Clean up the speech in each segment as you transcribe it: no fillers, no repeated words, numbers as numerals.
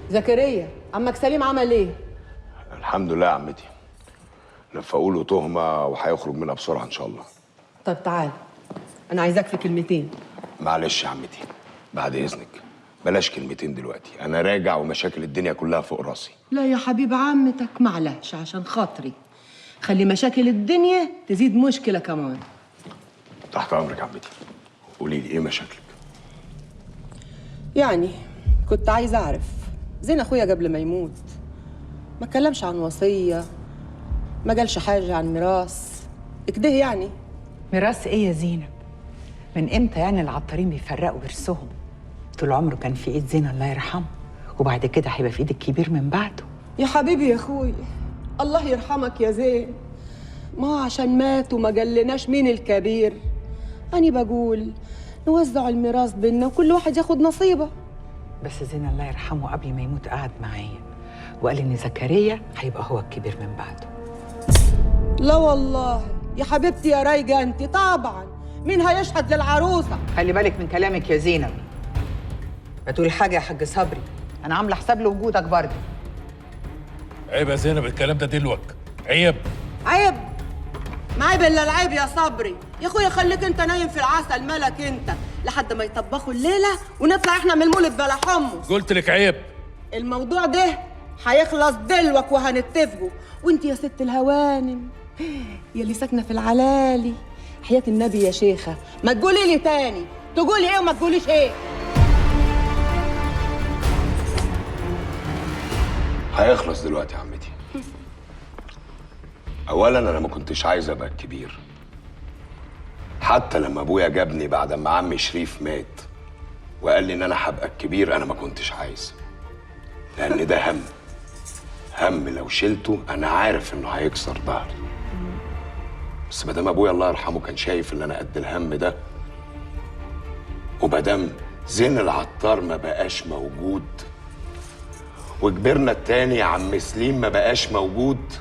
زكريا، عمك سليم عمل ايه؟ الحمد لله يا عمتي. لفقوا له تهمه وهيخرج منها بسرعه ان شاء الله. طب تعال، انا عايزاك في كلمتين. معلش يا عمتي، بعد اذنك بلاش كلمتين دلوقتي، انا راجع ومشاكل الدنيا كلها فوق راسي. لا يا حبيب عمتك، معلش عشان خاطري. خلي مشاكل الدنيا تزيد مشكله كمان. تحت امرك يا عمتي. قولي لي ايه مشاكلك؟ يعني كنت عايزه اعرف، زين اخويا قبل ما يموت ما اتكلمش عن وصيه، ما قالش حاجه عن ميراث كده يعني. ميراث ايه يا زينب؟ من امتى يعني العطارين بيفرقوا ورثهم؟ طول عمره كان في ايد زين الله يرحمه، وبعد كده هيبقى في ايد الكبير من بعده. يا حبيبي يا اخوي، الله يرحمك يا زين. ما هو عشان مات وما قالناش مين الكبير. أنا بقول نوزع الميراث بينا وكل واحد ياخد نصيبه. بس زين الله يرحمه قبل ما يموت قعد معايا وقال ان زكريا هيبقى هو الكبير من بعده. لا والله يا حبيبتي يا رايقه انت، طبعا مين هيشهد للعروسه؟ خلي بالك من كلامك يا زينب، ما تقولي حاجه يا حاج صبري، انا عامله حساب لوجودك برضه. عيب يا زينب الكلام ده دلوك، عيب. عيب؟ ما عيب الا العيب يا صبري. يا اخويا خليك انت نايم في العسل ملك انت لحد ما يطبخوا الليله ونطلع احنا من المولد بلا حمص. قلت لك عيب. الموضوع ده هيخلص دلوك وهنتفقوا. وانت يا ست الهوانم يا اللي ساكنه في العلالي، حياه النبي يا شيخه ما تقولي لي تاني تقولي ايه وما تقوليش ايه. هيخلص دلوقتي يا عمتي. اولا انا ما كنتش عايز ابقى الكبير، حتى لما ابويا جابني بعد ما عمي شريف مات وقال لي ان انا هبقى الكبير انا ما كنتش عايز، لان ده هم لو شلته انا عارف انه هيكسر ظهري. بس مادام ابويا الله يرحمه كان شايف ان انا قد الهم ده، ومادام زين العطار ما بقاش موجود وكبرنا التاني عم سليم ما بقاش موجود،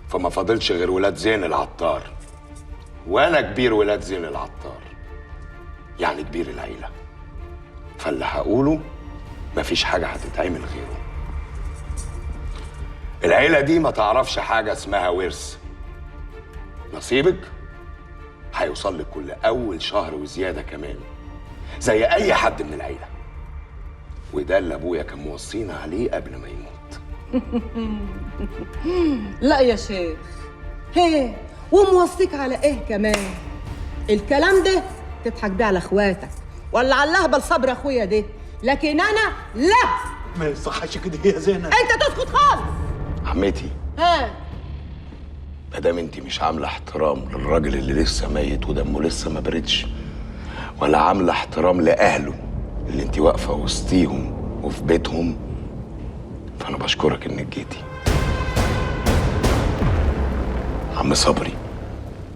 فما فاضلش غير ولاد زين العطار، وانا كبير ولاد زين العطار، يعني كبير العيله. فاللي هقوله مفيش حاجه هتتعمل غيره. العيله دي ما تعرفش حاجه اسمها ورث. نصيبك هيوصل لك كل اول شهر وزياده كمان زي اي حد من العيله، وده اللي ابويا كان موصينا عليه قبل ما يموت. لا يا شيخ، هي وموصيك على ايه كمان؟ الكلام ده تضحك بيه على اخواتك ولا على اللهبل صبر اخويا ده، لكن انا لا. ما يصحش كده يا زينب. انت تسكت خالص. عمتي، مادام انت مش عامله احترام للراجل اللي لسه ميت ودمه لسه ما بردش، ولا عامله احترام لاهله اللي انت واقفه وسطيهم وفي بيتهم، فانا بشكرك انك جيتي. عم صبري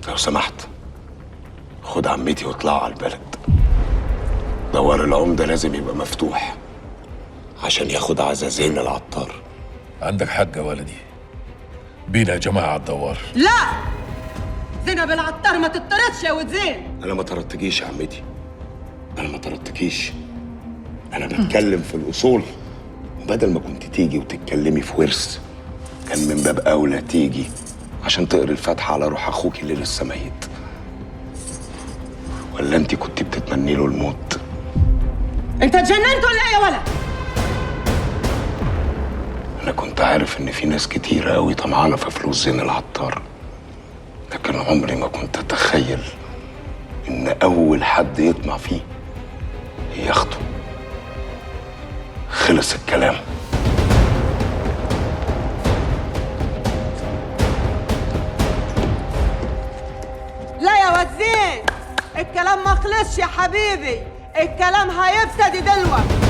لو سمحت خد عمتي واطلعوا على البلد. دوار العمده لازم يبقى مفتوح عشان ياخد عزا زين العطار. عندك حق يا ولدي، بينا يا جماعه على الدوار. لا، زينب العطار ما تطردش يا ود زين. انا ما طردتكيش يا عمتي، انا ما طردتكيش، انا بتكلم في الاصول. وبدل ما كنت تيجي وتتكلمي في ورث كان من باب اولى تيجي عشان تقري الفاتحه على روح اخوك اللي لسه ميت. ولا انت كنت بتتمني له الموت؟ انت اتجننت ولا ايه يا ولد؟ انا كنت عارف ان في ناس كتيره قوي طمعانه في فلوس زين العطار، لكن عمري ما كنت اتخيل ان اول حد يطمع فيه ياخده. خلص الكلام. لا يا واد زين، الكلام ما خلصش يا حبيبي، الكلام هيبتدي دلوقتي.